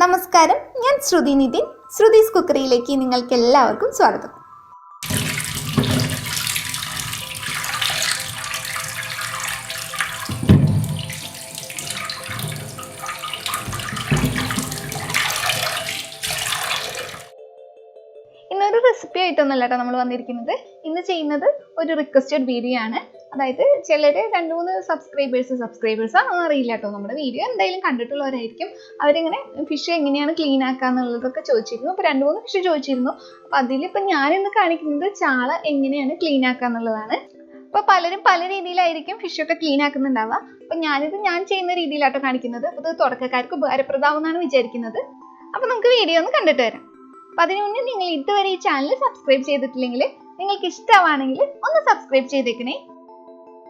നമസ്കാരം, ഞാൻ ശ്രുതി നിതിൻ. ശ്രുതീസ് കുക്കറിയിലേക്ക് നിങ്ങൾക്ക് എല്ലാവർക്കും സ്വാഗതം. ഇന്നൊരു റെസിപ്പി ആയിട്ടൊന്നുമല്ല കേട്ടോ നമ്മൾ വന്നിരിക്കുന്നത്. ഇന്ന് ചെയ്യുന്നത് ഒരു റിക്വസ്റ്റഡ് വീഡിയോ ആണ്. അതായത് ചിലർ 2-3 സബ്സ്ക്രൈബേഴ്സാണെന്ന് അറിയില്ല കേട്ടോ. നമ്മുടെ വീഡിയോ എന്തായാലും കണ്ടിട്ടുള്ളവരായിരിക്കും. അവരിങ്ങനെ ഫിഷ് എങ്ങനെയാണ് ക്ലീൻ ആക്കുക എന്നുള്ളതൊക്കെ ചോദിച്ചിരുന്നു. അപ്പോൾ 2-3 ഫിഷ് ചോദിച്ചിരുന്നു. അപ്പോൾ അതിലിപ്പോൾ ഞാനിന്ന് കാണിക്കുന്നത് ചാള എങ്ങനെയാണ് ക്ലീൻ ആക്കുക എന്നുള്ളതാണ്. അപ്പോൾ പലരും പല രീതിയിലായിരിക്കും ഫിഷൊക്കെ ക്ലീൻ ആക്കുന്നുണ്ടാവുക. അപ്പോൾ ഞാൻ ചെയ്യുന്ന രീതിയിലാട്ടോ കാണിക്കുന്നത്. അപ്പോൾ ഇത് തുടക്കക്കാർക്ക് ഉപകാരപ്രദമാണെന്നാണ് വിചാരിക്കുന്നത്. അപ്പോൾ നമുക്ക് വീഡിയോ ഒന്ന് കണ്ടിട്ട് വരാം. അപ്പം അതിനു മുന്നേ നിങ്ങൾ ഇതുവരെ ഈ ചാനൽ സബ്സ്ക്രൈബ് ചെയ്തിട്ടില്ലെങ്കിൽ നിങ്ങൾക്ക് ഇഷ്ടമാണെങ്കിൽ ഒന്ന് സബ്സ്ക്രൈബ് ചെയ്തേക്കണേ.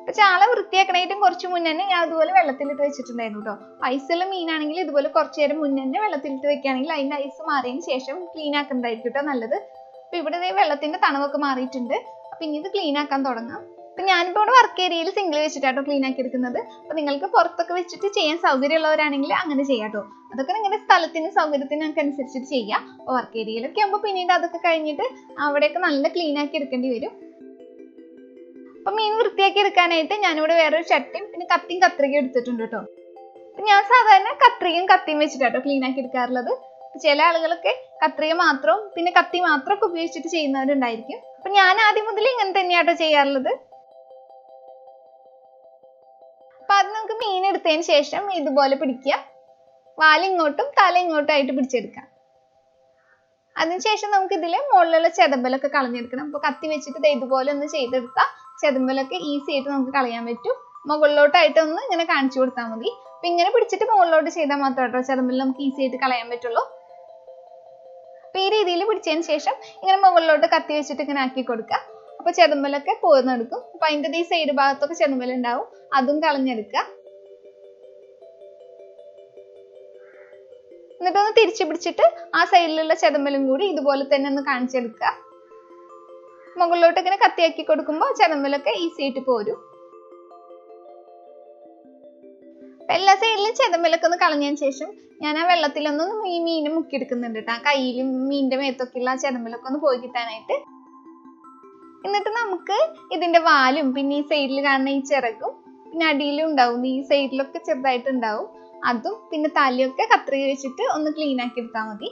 അപ്പോൾ ചാള വൃത്തിയാക്കണേറ്റും കുറച്ച് മുന്നേ ഞാൻ അതുപോലെ വെള്ളത്തിലിട്ട് വെച്ചിട്ടുണ്ടായിരുന്നു കേട്ടോ. ഐസുള്ള മീനാണെങ്കിൽ ഇതുപോലെ കുറച്ച് നേരം മുന്നേ വെള്ളത്തിലിട്ട് വെക്കുകയാണെങ്കിൽ അതിൻ്റെ ഐസ് മാറിയതിന് ശേഷം ക്ലീൻ ആക്കുന്നതായിരിക്കും കേട്ടോ നല്ലത്. അപ്പോൾ ഇവിടെ വെള്ളത്തിൻ്റെ തണവൊക്കെ മാറിയിട്ടുണ്ട്. അപ്പോൾ ഇനി ഇത് ക്ലീൻ ആക്കാൻ തുടങ്ങാം. അപ്പം ഞാനിപ്പോൾ ഇവിടെ വർക്ക് ഏരിയയിൽ സിംഗിൾ വെച്ചിട്ടാട്ടോ ക്ലീൻ ആക്കി എടുക്കുന്നത്. അപ്പോൾ നിങ്ങൾക്ക് പുറത്തൊക്കെ വെച്ചിട്ട് ചെയ്യാൻ സൗകര്യമുള്ളവരാണെങ്കിൽ അങ്ങനെ ചെയ്യാം കേട്ടോ. അതൊക്കെ നിങ്ങളുടെ സ്ഥലത്തിന് സൗകര്യത്തിനൊക്കെ അനുസരിച്ചിട്ട് ചെയ്യാം. അപ്പോൾ വർക്ക് ഏരിയയിലൊക്കെ ആകുമ്പോൾ പിന്നീട് അതൊക്കെ കഴിഞ്ഞിട്ട് അവിടെയൊക്കെ നല്ല ക്ലീൻ ആക്കി എടുക്കേണ്ടി വരും. അപ്പം മീൻ വൃത്തിയാക്കി എടുക്കാനായിട്ട് ഞാനിവിടെ വേറൊരു ചട്ടിയും പിന്നെ കത്തിയും കത്രികയും എടുത്തിട്ടുണ്ട് കേട്ടോ. അപ്പം ഞാൻ സാധാരണ കത്രികയും വെച്ചിട്ടാട്ടോ ക്ലീൻ ആക്കി എടുക്കാറുള്ളത്. ചില ആളുകളൊക്കെ കത്രിക മാത്രം പിന്നെ കത്തി മാത്രമൊക്കെ ഉപയോഗിച്ചിട്ട് ചെയ്യുന്നവരുണ്ടായിരിക്കും. അപ്പം ഞാൻ ആദ്യം മുതൽ ഇങ്ങനെ തന്നെയാട്ടോ ചെയ്യാറുള്ളത്. അപ്പം അത് നമുക്ക് മീൻ എടുത്തതിന് ശേഷം ഇതുപോലെ പിടിക്കുക. വാലിങ്ങോട്ടും തല ഇങ്ങോട്ടായിട്ട് പിടിച്ചെടുക്കാം. അതിനുശേഷം നമുക്ക് ഇതിൽ മുകളിലുള്ള ചെതമ്പലൊക്കെ കളഞ്ഞെടുക്കണം. അപ്പോൾ കത്തി വെച്ചിട്ട് ഇതുപോലെ ഒന്ന് ചെയ്തെടുത്താൽ ചെതമ്പലൊക്കെ ഈസി ആയിട്ട് നമുക്ക് കളയാൻ പറ്റും. മുകളിലോട്ടായിട്ടൊന്ന് ഇങ്ങനെ കാണിച്ചു കൊടുത്താൽ മതി. അപ്പം ഇങ്ങനെ പിടിച്ചിട്ട് മുകളിലോട്ട് ചെയ്താൽ മാത്രമേ കേട്ടോ ചെതമ്പൽ നമുക്ക് ഈസി ആയിട്ട് കളയാൻ പറ്റുള്ളൂ. അപ്പം ഈ രീതിയിൽ പിടിച്ചതിന് ശേഷം ഇങ്ങനെ മുകളിലോട്ട് കത്തി വെച്ചിട്ട് ഇങ്ങനെ ആക്കി കൊടുക്കുക. അപ്പോൾ ചെതമ്പലൊക്കെ പോർന്നെടുക്കും. അപ്പം അതിൻ്റെ ഈ സൈഡ് ഭാഗത്തൊക്കെ ചെതമ്പലുണ്ടാവും, അതും കളഞ്ഞെടുക്കുക. എന്നിട്ടൊന്ന് തിരിച്ചു പിടിച്ചിട്ട് ആ സൈഡിലുള്ള ചെതമ്പലും കൂടി ഇതുപോലെ തന്നെ ഒന്ന് കാണിച്ചെടുക്കുക. മുകളിലോട്ട് ഇങ്ങനെ കത്തിയാക്കി കൊടുക്കുമ്പോൾ ചെതമ്പലൊക്കെ ഈസി ആയിട്ട് പോരും. എല്ലാ സൈഡിലും ചെതമ്പലൊക്കെ ഒന്ന് കളഞ്ഞതിന് ശേഷം ഞാൻ ആ വെള്ളത്തിലൊന്നും ഈ മീൻ മുക്കിയെടുക്കുന്നുണ്ട് കേട്ടോ. ആ കയ്യിലും മീനിന്റെ മേത്തൊക്കെയുള്ള ആ ചെതമ്പലൊക്കെ ഒന്ന് പോയി കിട്ടാനായിട്ട്. എന്നിട്ട് നമുക്ക് ഇതിന്റെ വാലും പിന്നെ ഈ സൈഡിൽ കാണുന്ന ഈ ചിറകും പിന്നെ അടിയിലും ഉണ്ടാവും, ഈ സൈഡിലൊക്കെ ചെറുതായിട്ട് ഉണ്ടാവും, അതും പിന്നെ തലയൊക്കെ കത്രിക വെച്ചിട്ട് ഒന്ന് ക്ലീൻ ആക്കി എടുത്താൽ മതി.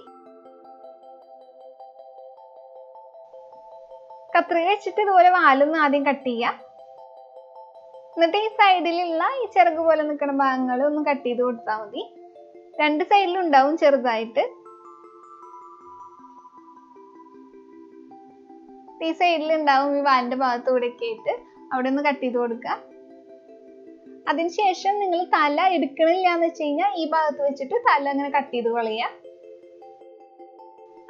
കത്രിക വെച്ചിട്ട് ഇതുപോലെ വാലൊന്ന് ആദ്യം കട്ട് ചെയ്യാം. എന്നിട്ട് ഈ സൈഡിലുള്ള ഈ ചിറക് പോലെ നിൽക്കുന്ന ഭാഗങ്ങൾ ഒന്ന് കട്ട് ചെയ്ത് കൊടുത്താൽ മതി. 2 സൈഡിലും ഉണ്ടാവും ചെറുതായിട്ട്. ഈ സൈഡിൽ ഉണ്ടാവും ഈ വാലിന്റെ ഭാഗത്തൂടെ ഒക്കെ ആയിട്ട് അവിടെ ഒന്ന് കട്ട് ചെയ്ത് കൊടുക്കുക. അതിനുശേഷം നിങ്ങൾ തല എടുക്കണില്ല എന്ന് വെച്ച് കഴിഞ്ഞാൽ ഈ ഭാഗത്ത് വെച്ചിട്ട് തല അങ്ങനെ കട്ട് ചെയ്ത് കളയുക.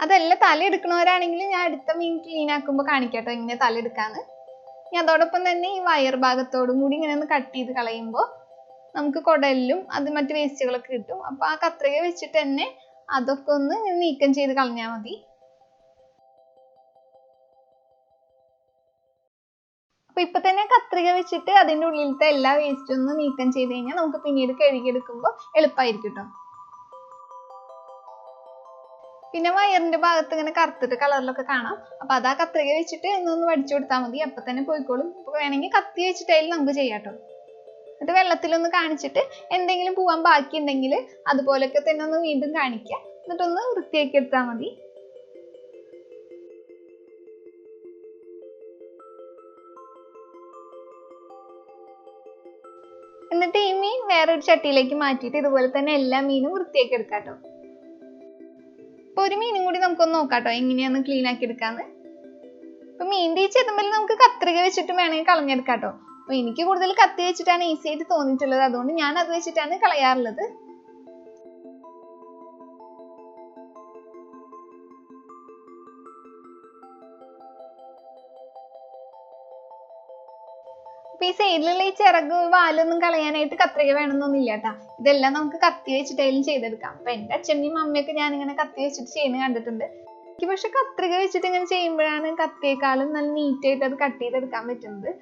അതല്ല തല എടുക്കണവരാണെങ്കിൽ ഞാൻ അടുത്ത മീൻ ക്ലീൻ ആക്കുമ്പോൾ കാണിക്കാട്ടോ ഇങ്ങനെ തല എടുക്കാന്ന്. ഇനി അതോടൊപ്പം തന്നെ ഈ വയർ ഭാഗത്തോടും കൂടി ഇങ്ങനെ ഒന്ന് കട്ട് ചെയ്ത് കളയുമ്പോൾ നമുക്ക് കുടലിലും അത് മറ്റു വേസ്റ്റുകളൊക്കെ കിട്ടും. അപ്പോൾ ആ കത്രിക വെച്ചിട്ട് തന്നെ അതൊക്കെ ഒന്ന് നീക്കം ചെയ്ത് കളഞ്ഞാൽ മതി. അപ്പൊ ഇപ്പൊ തന്നെ കത്രിക വെച്ചിട്ട് അതിൻ്റെ ഉള്ളിലത്തെ എല്ലാ വേസ്റ്റും ഒന്ന് നീക്കം ചെയ്ത് കഴിഞ്ഞാൽ നമുക്ക് പിന്നീട് കഴുകിയെടുക്കുമ്പോൾ എളുപ്പമായിരിക്കും കേട്ടോ. പിന്നെ വയറിന്റെ ഭാഗത്ത് ഇങ്ങനെ കറുത്തിട്ട് കളറിലൊക്കെ കാണാം. അപ്പൊ അത് ആ കത്രിക വെച്ചിട്ട് എന്നൊന്ന് വടിച്ചു കൊടുത്താൽ മതി, അപ്പൊ തന്നെ പോയിക്കോളും. ഇപ്പൊ വേണമെങ്കിൽ കത്തി വെച്ചിട്ടായാലും നമുക്ക് ചെയ്യാം കേട്ടോ. എന്നിട്ട് വെള്ളത്തിലൊന്ന് കാണിച്ചിട്ട് എന്തെങ്കിലും പോവാൻ ബാക്കി ഉണ്ടെങ്കിൽ അതുപോലൊക്കെ തന്നെ ഒന്ന് വീണ്ടും കാണിക്കുക. എന്നിട്ടൊന്ന് വൃത്തിയാക്കി എടുത്താൽ മതി. എന്നിട്ട് ഈ മീൻ വേറൊരു ചട്ടിയിലേക്ക് മാറ്റിയിട്ട് ഇതുപോലെ തന്നെ എല്ലാ മീനും വൃത്തിയാക്കി എടുക്കാം കേട്ടോ. അപ്പൊ ഒരു മീനും കൂടി നമുക്കൊന്ന് നോക്കാട്ടോ എങ്ങനെയാന്ന് ക്ലീൻ ആക്കി എടുക്കാന്ന്. അപ്പൊ മീൻ്റെ ഈ ചെതുമ്പൽ നമുക്ക് കത്രിക വെച്ചിട്ട് വേണമെങ്കിൽ കളഞ്ഞെടുക്കാം കേട്ടോ. അപ്പൊ എനിക്ക് കൂടുതൽ കത്തി വെച്ചിട്ടാണ് ഈസി ആയിട്ട് തോന്നിയിട്ടുള്ളത്, അതുകൊണ്ട് ഞാൻ അത് വെച്ചിട്ടാണ് കളയാറുള്ളത്. അപ്പൊ ഈ സൈഡിലുള്ള ഈ ചിറക് വാലൊന്നും കളയാനായിട്ട് കത്രിക വേണമെന്നൊന്നുമില്ല കേട്ടാ. ഇതെല്ലാം നമുക്ക് കത്തി വെച്ചിട്ടായാലും ചെയ്തെടുക്കാം. അപ്പൊ എൻ്റെ അച്ഛമ്മയും അമ്മയൊക്കെ ഞാൻ ഇങ്ങനെ കത്തി വെച്ചിട്ട് ചെയ്യുന്നത് കണ്ടിട്ടുണ്ട്. എനിക്ക് പക്ഷെ കത്രിക വെച്ചിട്ട് ഇങ്ങനെ ചെയ്യുമ്പോഴാണ് കത്തിയേക്കാളും നല്ല നീറ്റായിട്ട് അത് കട്ട് ചെയ്തെടുക്കാൻ പറ്റുന്നത്.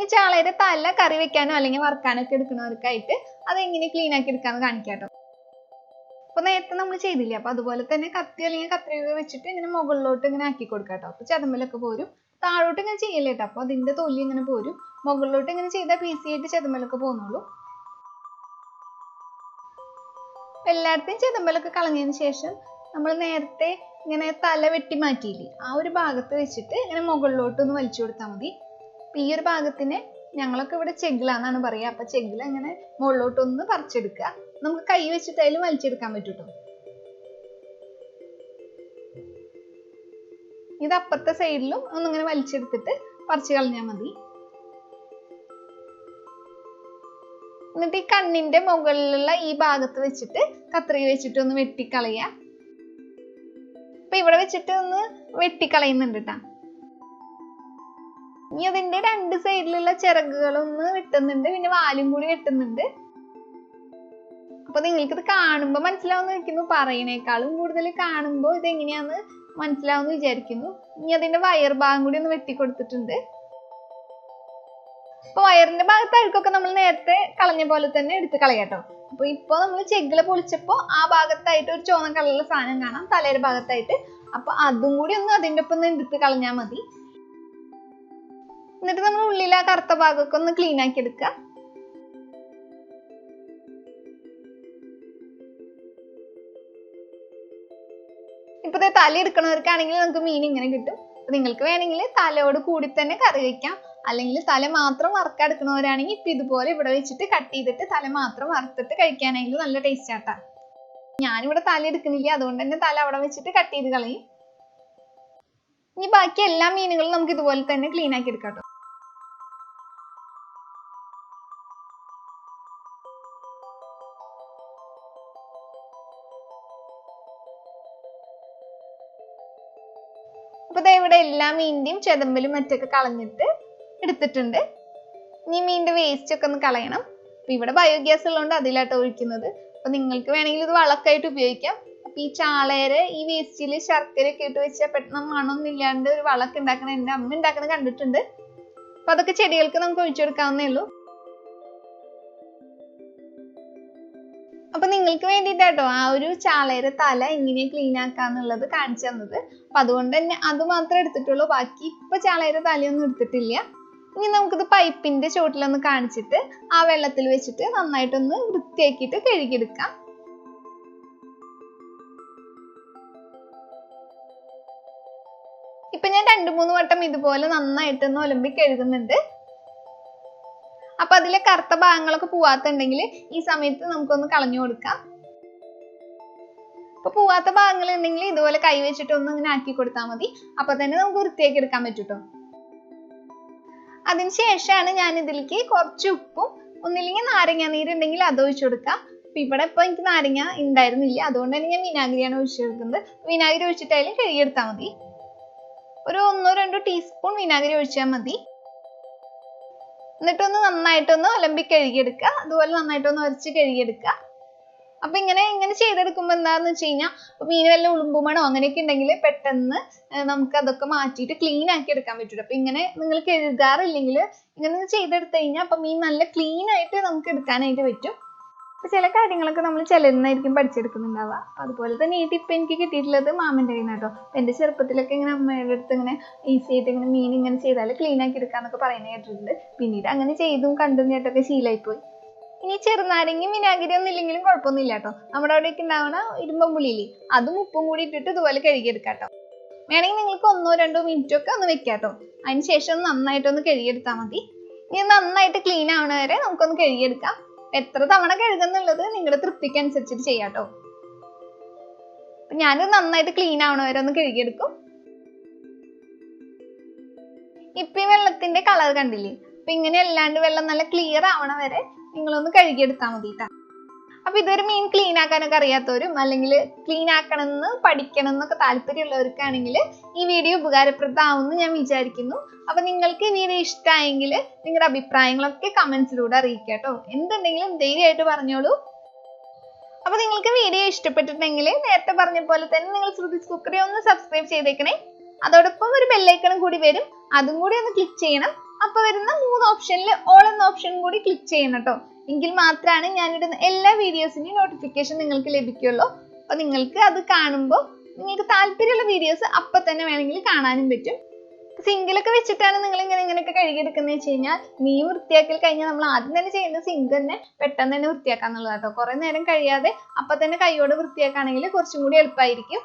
ഇനി ചാളയുടെ തല കറി വെക്കാനോ അല്ലെങ്കിൽ വറുക്കാനോ ഒക്കെ എടുക്കുന്നവർക്കായിട്ട് അതെങ്ങനെ ക്ലീൻ ആക്കി എടുക്കാന്ന് കാണിക്കാം കേട്ടോ. അപ്പൊ നേരത്തെ നമ്മൾ ചെയ്തില്ലേ, അപ്പൊ അതുപോലെ തന്നെ കത്തി അല്ലെങ്കിൽ കത്രിക വെച്ചിട്ട് ഇങ്ങനെ മുകളിലോട്ട് ഇങ്ങനെ ആക്കി കൊടുക്കാം കേട്ടോ. അപ്പൊ ചെതമ്പലൊക്കെ പോരും. താഴോട്ട് ഇങ്ങനെ ചെയ്യല്ലേ കേട്ടോ, അപ്പൊ അതിന്റെ തൊലി ഇങ്ങനെ പോരും. മുകളിലോട്ട് ഇങ്ങനെ ചെയ്താൽ ഈസി ആയിട്ട് ചെതമ്പലൊക്കെ പോകുന്നുള്ളൂ. എല്ലായിടത്തും ചെതമ്പലൊക്കെ കളഞ്ഞതിന് ശേഷം നമ്മൾ നേരത്തെ ഇങ്ങനെ തല വെട്ടി മാറ്റിയില്ലേ, ആ ഒരു ഭാഗത്ത് വെച്ചിട്ട് ഇങ്ങനെ മുകളിലോട്ട് ഒന്ന് വലിച്ചു കൊടുത്താൽ മതി. അപ്പൊ ഈ ഒരു ഭാഗത്തിന് ഞങ്ങളൊക്കെ ഇവിടെ ചെകിളാന്നാണ് പറയാ. അപ്പൊ ചെകില ഇങ്ങനെ മുകളിലോട്ടൊന്ന് പറിച്ചെടുക്കുക. നമുക്ക് കൈ വെച്ചിട്ടായാലും വലിച്ചെടുക്കാൻ പറ്റും കേട്ടോ. ഇത് അപ്പുറത്തെ സൈഡിലും ഒന്നിങ്ങനെ വലിച്ചെടുത്തിട്ട് പറിച്ചു കളഞ്ഞാൽ മതി. എന്നിട്ട് ഈ കണ്ണിന്റെ മുകളിലുള്ള ഈ ഭാഗത്ത് വെച്ചിട്ട് കത്രിക വെച്ചിട്ട് ഒന്ന് വെട്ടിക്കളയാ. അപ്പൊ ഇവിടെ വെച്ചിട്ട് ഒന്ന് വെട്ടിക്കളയുന്നുണ്ട് കേട്ടാ. ഇനി അതിന്റെ രണ്ട് സൈഡിലുള്ള ചിറകുകളൊന്ന് വെട്ടുന്നുണ്ട്, പിന്നെ വാലും കൂടി വെട്ടുന്നുണ്ട്. അപ്പൊ നിങ്ങൾക്കിത് കാണുമ്പോ മനസ്സിലാവുന്ന വെക്കുന്നു, പറയണേക്കാളും കൂടുതൽ കാണുമ്പോ ഇത് എങ്ങനെയാന്ന് മനസ്സിലാവുന്ന വിചാരിക്കുന്നു. ഇനി അതിന്റെ വയർ ഭാഗം കൂടി ഒന്ന് വെട്ടിക്കൊടുത്തിട്ടുണ്ട്. അപ്പൊ വയറിന്റെ ഭാഗത്ത് അഴുക്കൊക്കെ നമ്മൾ നേരത്തെ കളഞ്ഞ പോലെ തന്നെ എടുത്ത് കളയാട്ടോ. അപ്പൊ ഇപ്പൊ നമ്മൾ ചെകിള പൊളിച്ചപ്പോ ആ ഭാഗത്തായിട്ട് ഒരു ചുവന്ന കളറുള്ള സാധനം കാണാം തലയുടെ ഭാഗത്തായിട്ട്. അപ്പൊ അതും കൂടി ഒന്ന് അതിന്റെ ഒപ്പം എടുത്ത് കളഞ്ഞാൽ മതി. എന്നിട്ട് നമ്മൾ ഉള്ളിൽ ആ കറുത്ത ഭാഗമൊക്കെ ഒന്ന് ക്ലീൻ ആക്കി എടുക്കുക. ഇപ്പത്തെ തല എടുക്കണവർക്കാണെങ്കിൽ നമുക്ക് മീൻ ഇങ്ങനെ കിട്ടും. നിങ്ങൾക്ക് വേണമെങ്കിൽ തലയോട് കൂടി തന്നെ കറി വയ്ക്കാം, അല്ലെങ്കിൽ തല മാത്രം വറുക്കെടുക്കണവരാണെങ്കിൽ ഇപ്പൊ ഇതുപോലെ ഇവിടെ വെച്ചിട്ട് കട്ട് ചെയ്തിട്ട് തല മാത്രം വറുത്തിട്ട് കഴിക്കാനാണെങ്കിൽ നല്ല ടേസ്റ്റ് ആട്ടാ. ഞാനിവിടെ തല എടുക്കുന്നില്ല, അതുകൊണ്ട് തന്നെ തല അവിടെ വെച്ചിട്ട് കട്ട് ചെയ്ത് കളയും. ഇനി ബാക്കി എല്ലാ മീനുകളും നമുക്ക് ഇതുപോലെ തന്നെ ക്ലീൻ ആക്കി എടുക്കാം കേട്ടോ. അപ്പൊ ഇവിടെ എല്ലാ മീനിന്റെയും ചെതമ്പലും മറ്റൊക്കെ കളഞ്ഞിട്ട് എടുത്തിട്ടുണ്ട്. ഇനി മീനിന്റെ വേസ്റ്റ് ഒക്കെ ഒന്ന് കളയണം. അപ്പൊ ഇവിടെ ബയോഗ്യാസ് ഉള്ളതുകൊണ്ട് അതിലാട്ടോ ഒഴിക്കുന്നത്. അപ്പൊ നിങ്ങൾക്ക് വേണമെങ്കിൽ ഇത് വളക്കായിട്ട് ഉപയോഗിക്കാം. അപ്പൊ ഈ ചാളേരെ ഈ വേസ്റ്റില് ശർക്കരയൊക്കെ ഇട്ട് വെച്ചാൽ പെട്ടെന്ന് മണമൊന്നും ഇല്ലാണ്ട് ഒരു വളക്ക് ഉണ്ടാക്കണ എന്റെ അമ്മ ഉണ്ടാക്കണ കണ്ടിട്ടുണ്ട്. അപ്പൊ അതൊക്കെ ചെടികൾക്ക് നമുക്ക് ഒഴിച്ചു കൊടുക്കാവുന്നേ ഉള്ളൂ. അപ്പൊ നിങ്ങൾക്ക് വേണ്ടിയിട്ടാട്ടോ ആ ഒരു ചാളയുടെ തല എങ്ങനെ ക്ലീൻ ആക്കാന്നുള്ളത് കാണിച്ചു തന്നത്. അപ്പൊ അതുകൊണ്ട് തന്നെ അത് മാത്രമേ എടുത്തിട്ടുള്ളൂ, ബാക്കി ഇപ്പൊ ചാളയുടെ തലയൊന്നും എടുത്തിട്ടില്ല. ഇനി നമുക്കിത് പൈപ്പിന്റെ ചോട്ടിലൊന്ന് കാണിച്ചിട്ട് ആ വെള്ളത്തിൽ വെച്ചിട്ട് നന്നായിട്ടൊന്ന് വൃത്തിയാക്കിയിട്ട് കഴുകിയെടുക്കാം. ഇപ്പൊ ഞാൻ 2-3 വട്ടം ഇതുപോലെ നന്നായിട്ടൊന്ന് ഒലമ്പി കഴുകുന്നുണ്ട്. അപ്പൊ അതിലെ കറുത്ത ഭാഗങ്ങളൊക്കെ പോവാത്തുണ്ടെങ്കിൽ ഈ സമയത്ത് നമുക്കൊന്ന് കളഞ്ഞു കൊടുക്കാം. അപ്പൊ പോവാത്ത ഭാഗങ്ങൾ ഉണ്ടെങ്കിൽ ഇതുപോലെ കൈ വെച്ചിട്ട് ഒന്ന് ഇങ്ങനെ ആക്കി കൊടുത്താൽ മതി. അപ്പൊ തന്നെ നമുക്ക് വൃത്തിയാക്കി എടുക്കാൻ പറ്റൂട്ടോ. അതിനുശേഷമാണ് ഞാൻ ഇതിലേക്ക് കുറച്ച് ഉപ്പും ഒന്നില്ലെങ്കിൽ നാരങ്ങ നീരുണ്ടെങ്കിൽ അത് ഒഴിച്ചു കൊടുക്കാം. അപ്പൊ ഇവിടെ ഇപ്പൊ എനിക്ക് നാരങ്ങ ഉണ്ടായിരുന്നില്ല, അതുകൊണ്ട് തന്നെ ഞാൻ വിനാഗിരിയാണ് ഒഴിച്ചു കൊടുക്കുന്നത്. വിനാഗിരി ഒഴിച്ചിട്ടായാലും കഴുകിയെടുത്താൽ മതി. ഒരു 1-2 ടീസ്പൂൺ വിനാഗിരി ഒഴിച്ചാൽ മതി. എന്നിട്ടൊന്ന് നന്നായിട്ടൊന്ന് ഒലമ്പി കഴുകിയെടുക്കുക. അതുപോലെ നന്നായിട്ടൊന്ന് ഉരച്ച് കഴുകിയെടുക്കുക. അപ്പൊ ഇങ്ങനെ ചെയ്തെടുക്കുമ്പോൾ എന്താന്ന് വെച്ച് കഴിഞ്ഞാൽ മീൻ വല്ല ഉളുമ്പുമണോ അങ്ങനെയൊക്കെ ഉണ്ടെങ്കിൽ പെട്ടെന്ന് നമുക്ക് അതൊക്കെ മാറ്റിയിട്ട് ക്ലീൻ ആക്കി എടുക്കാൻ പറ്റും. അപ്പൊ ഇങ്ങനെ നിങ്ങൾ കഴുകാറില്ലെങ്കിൽ ഇങ്ങനെ ചെയ്തെടുത്തു കഴിഞ്ഞാൽ അപ്പൊ മീൻ നല്ല ക്ലീൻ ആയിട്ട് നമുക്ക് എടുക്കാനായിട്ട് പറ്റും. അപ്പൊ ചില കാര്യങ്ങളൊക്കെ നമ്മൾ ചിലരിന്നായിരിക്കും പഠിച്ചെടുക്കുന്നുണ്ടാവുക. അതുപോലെ തന്നെ ഈ ടിപ്പ് എനിക്ക് കിട്ടിയിട്ടുള്ളത് മാമന്റെ കയ്യിൽ നിന്നാട്ടോ. എന്റെ ചെറുപ്പത്തിലൊക്കെ ഇങ്ങനെ അമ്മയുടെ അടുത്ത് ഇങ്ങനെ ഈസി ആയിട്ട് ഇങ്ങനെ മീൻ ഇങ്ങനെ ചെയ്താൽ ക്ലീൻ ആക്കി എടുക്കാന്നൊക്കെ പറയുന്നത് കേട്ടിട്ടുണ്ട്. പിന്നീട് അങ്ങനെ ചെയ്തും കണ്ടും കേട്ടൊക്കെ ശീലമായിപ്പോയി. ഇനി ചെറുനാരങ്ങയും വിനാഗിരി ഒന്നും ഇല്ലെങ്കിലും കുഴപ്പമൊന്നുമില്ല കേട്ടോ. നമ്മുടെ അവിടെയൊക്കെ ഉണ്ടാവണ ഇരുമ്പമ്പുളിയില്ലേ, അതും ഉപ്പും കൂടി ഇട്ടിട്ട് ഇതുപോലെ കഴുകിയെടുക്കാം കേട്ടോ. വേണമെങ്കിൽ നിങ്ങൾക്ക് 1-2 മിനിറ്റ് ഒക്കെ ഒന്ന് വെക്കാം കേട്ടോ. അതിന് ശേഷം നന്നായിട്ടൊന്ന് കഴുകിയെടുത്താൽ മതി. ഇനി നന്നായിട്ട് ക്ലീൻ ആവണ വരെ നമുക്കൊന്ന് കഴുകിയെടുക്കാം. എത്ര തവണ കഴുകുന്നുള്ളത് നിങ്ങളുടെ തൃപ്തിക്ക് അനുസരിച്ചിട്ട് ചെയ്യാട്ടോ. ഞാനിത് നന്നായിട്ട് ക്ലീൻ ആവണ വരെ ഒന്ന് കഴുകിയെടുക്കും. ഇപ്പൊ ഈ വെള്ളത്തിന്റെ കളർ കണ്ടില്ലേ? അപ്പൊ ഇങ്ങനെ അല്ലാണ്ട് വെള്ളം നല്ല ക്ലിയർ ആവണ വരെ നിങ്ങളൊന്ന് കഴുകിയെടുത്താൽ മതി കേട്ടോ. അപ്പൊ ഇതൊരു മീൻ ക്ലീൻ ആക്കാനൊക്കെ അറിയാത്തവരും അല്ലെങ്കിൽ ക്ലീൻ ആക്കണമെന്ന് പഠിക്കണം എന്നൊക്കെ താല്പര്യമുള്ളവർക്കാണെങ്കിൽ ഈ വീഡിയോ ഉപകാരപ്രദമാവുമെന്ന് ഞാൻ വിചാരിക്കുന്നു. അപ്പൊ നിങ്ങൾക്ക് ഈ വീഡിയോ ഇഷ്ടമായെങ്കിൽ നിങ്ങളുടെ അഭിപ്രായങ്ങളൊക്കെ കമന്റ്സിലൂടെ അറിയിക്കുക കേട്ടോ. എന്തുണ്ടെങ്കിലും ധൈര്യമായിട്ട് പറഞ്ഞോളൂ. അപ്പൊ നിങ്ങൾക്ക് വീഡിയോ ഇഷ്ടപ്പെട്ടിട്ടുണ്ടെങ്കിൽ നേരത്തെ പറഞ്ഞ പോലെ തന്നെ നിങ്ങൾ ശ്രുതിസ് കുക്കറി ഒന്ന് സബ്സ്ക്രൈബ് ചെയ്തേക്കണേ. അതോടൊപ്പം ഒരു ബെല്ലൈക്കണും കൂടി വരും, അതും കൂടി ഒന്ന് ക്ലിക്ക് ചെയ്യണം. അപ്പോൾ വരുന്ന 3 ഓപ്ഷനിൽ ഓൾ എന്ന ഓപ്ഷൻ കൂടി ക്ലിക്ക് ചെയ്യണം കേട്ടോ. എങ്കിൽ മാത്രമാണ് ഞാനിടുന്ന എല്ലാ വീഡിയോസിന്റെയും നോട്ടിഫിക്കേഷൻ നിങ്ങൾക്ക് ലഭിക്കുള്ളൂ. അപ്പോൾ നിങ്ങൾക്ക് അത് കാണുമ്പോൾ നിങ്ങൾക്ക് താല്പര്യമുള്ള വീഡിയോസ് അപ്പം തന്നെ വേണമെങ്കിൽ കാണാനും പറ്റും. സിങ്കിലൊക്കെ വെച്ചിട്ടാണ് നിങ്ങൾ ഇങ്ങനെയൊക്കെ കഴുകിയെടുക്കുന്നത് വെച്ച് കഴിഞ്ഞാൽ മീൻ വൃത്തിയാക്കൽ കഴിഞ്ഞാൽ നമ്മൾ ആദ്യം തന്നെ ചെയ്യുന്ന സിങ്ക് തന്നെ പെട്ടെന്ന് തന്നെ വൃത്തിയാക്കാന്നുള്ളത് കേട്ടോ. കുറേ നേരം കഴിയാതെ അപ്പം തന്നെ കൈയോടെ വൃത്തിയാക്കുകയാണെങ്കിൽ കുറച്ചും കൂടി എളുപ്പമായിരിക്കും.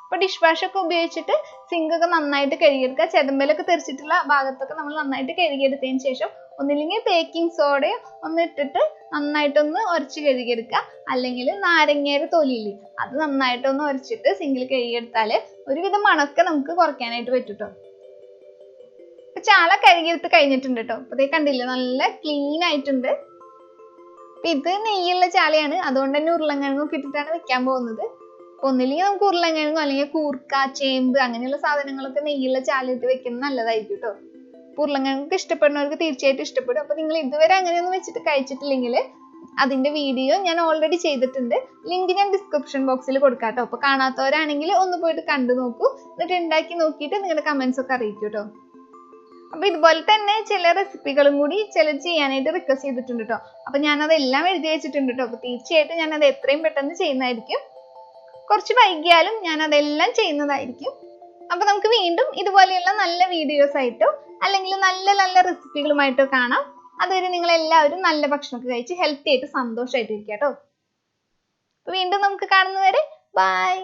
ഇപ്പോൾ ഡിഷ് വാഷ് ഒക്കെ ഉപയോഗിച്ചിട്ട് സിങ്കൊക്കെ നന്നായിട്ട് കഴുകിയെടുക്കുക. ചെതമ്പലൊക്കെ തെറിച്ചിട്ടുള്ള ഭാഗത്തൊക്കെ നമ്മൾ നന്നായിട്ട് കഴുകിയെടുത്തതിന് ശേഷം ഒന്നില്ലെങ്കിൽ ബേക്കിംഗ് സോഡയോ ഒന്ന് ഇട്ടിട്ട് നന്നായിട്ടൊന്ന് ഉരച്ച് കഴുകിയെടുക്കുക. അല്ലെങ്കിൽ നാരങ്ങയുടെ തൊലിയില്ലേ അത് നന്നായിട്ടൊന്ന് ഉരച്ചിട്ട് സിങ്കിൽ കഴുകിയെടുത്താൽ ഒരുവിധം മണമൊക്കെ നമുക്ക് കുറയ്ക്കാനായിട്ട് പറ്റും കേട്ടോ. ഇപ്പം ചാള കഴുകിയെടുത്ത് കഴിഞ്ഞിട്ടുണ്ട് കേട്ടോ. അപ്പോൾ ഇതേ കണ്ടില്ലേ നല്ല ക്ലീൻ ആയിട്ടുണ്ട്. അപ്പം ഇത് നെയ്യുള്ള ചാളയാണ്, അതുകൊണ്ട് തന്നെ ഉരുളക്കിഴങ്ങൊക്കെ ഇട്ടിട്ടാണ് വെക്കാൻ പോകുന്നത്. ഒന്നില്ലെങ്കിൽ നമുക്ക് ഉരുളക്കിഴങ്ങോ അല്ലെങ്കിൽ കൂർക്ക, ചേമ്പ് അങ്ങനെയുള്ള സാധനങ്ങളൊക്കെ നെയ്യുള്ള ചാലിട്ട് വെക്കുന്നത് നല്ലതായിരിക്കും കേട്ടോ. ഉരുളക്കിഴങ്ങൊക്കെ ഇഷ്ടപ്പെടുന്നവർക്ക് തീർച്ചയായിട്ടും ഇഷ്ടപ്പെടും. അപ്പോൾ നിങ്ങൾ ഇതുവരെ അങ്ങനെയൊന്നും വെച്ചിട്ട് കഴിച്ചിട്ടില്ലെങ്കിൽ അതിന്റെ വീഡിയോ ഞാൻ ഓൾറെഡി ചെയ്തിട്ടുണ്ട്. ലിങ്ക് ഞാൻ ഡിസ്ക്രിപ്ഷൻ ബോക്സിൽ കൊടുക്കാം കേട്ടോ. അപ്പോൾ കാണാത്തവരാണെങ്കിൽ ഒന്ന് പോയിട്ട് കണ്ടു നോക്കൂ. എന്നിട്ട് ഉണ്ടാക്കി നോക്കിയിട്ട് നിങ്ങളുടെ കമന്റ്സ് ഒക്കെ അറിയിക്കും കേട്ടോ. അപ്പോൾ ഇതുപോലെ തന്നെ ചില റെസിപ്പികളും കൂടി ചിലർ ചെയ്യാനായിട്ട് റിക്വസ്റ്റ് ചെയ്തിട്ടുണ്ട് കേട്ടോ. അപ്പോൾ ഞാനതെല്ലാം എഴുതി വെച്ചിട്ടുണ്ട് കേട്ടോ. അപ്പോൾ തീർച്ചയായിട്ടും ഞാനത് എത്രയും പെട്ടെന്ന് ചെയ്യുന്നതായിരിക്കും. കുറച്ച് വൈകിയാലും ഞാൻ അതെല്ലാം ചെയ്യുന്നതായിരിക്കും. അപ്പോൾ നമുക്ക് വീണ്ടും ഇതുപോലെയുള്ള നല്ല വീഡിയോസ് ആയിട്ടോ അല്ലെങ്കിൽ നല്ല നല്ല റെസിപ്പികളുമായിട്ടോ കാണാം. അതുവരെ നിങ്ങൾ എല്ലാവരും നല്ല ഭക്ഷണമൊക്കെ കഴിച്ച് ഹെൽത്തി ആയിട്ട് സന്തോഷമായിട്ട് ഇരിക്കുക കേട്ടോ. വീണ്ടും നമുക്ക് കാണുന്നവരെ ബൈ.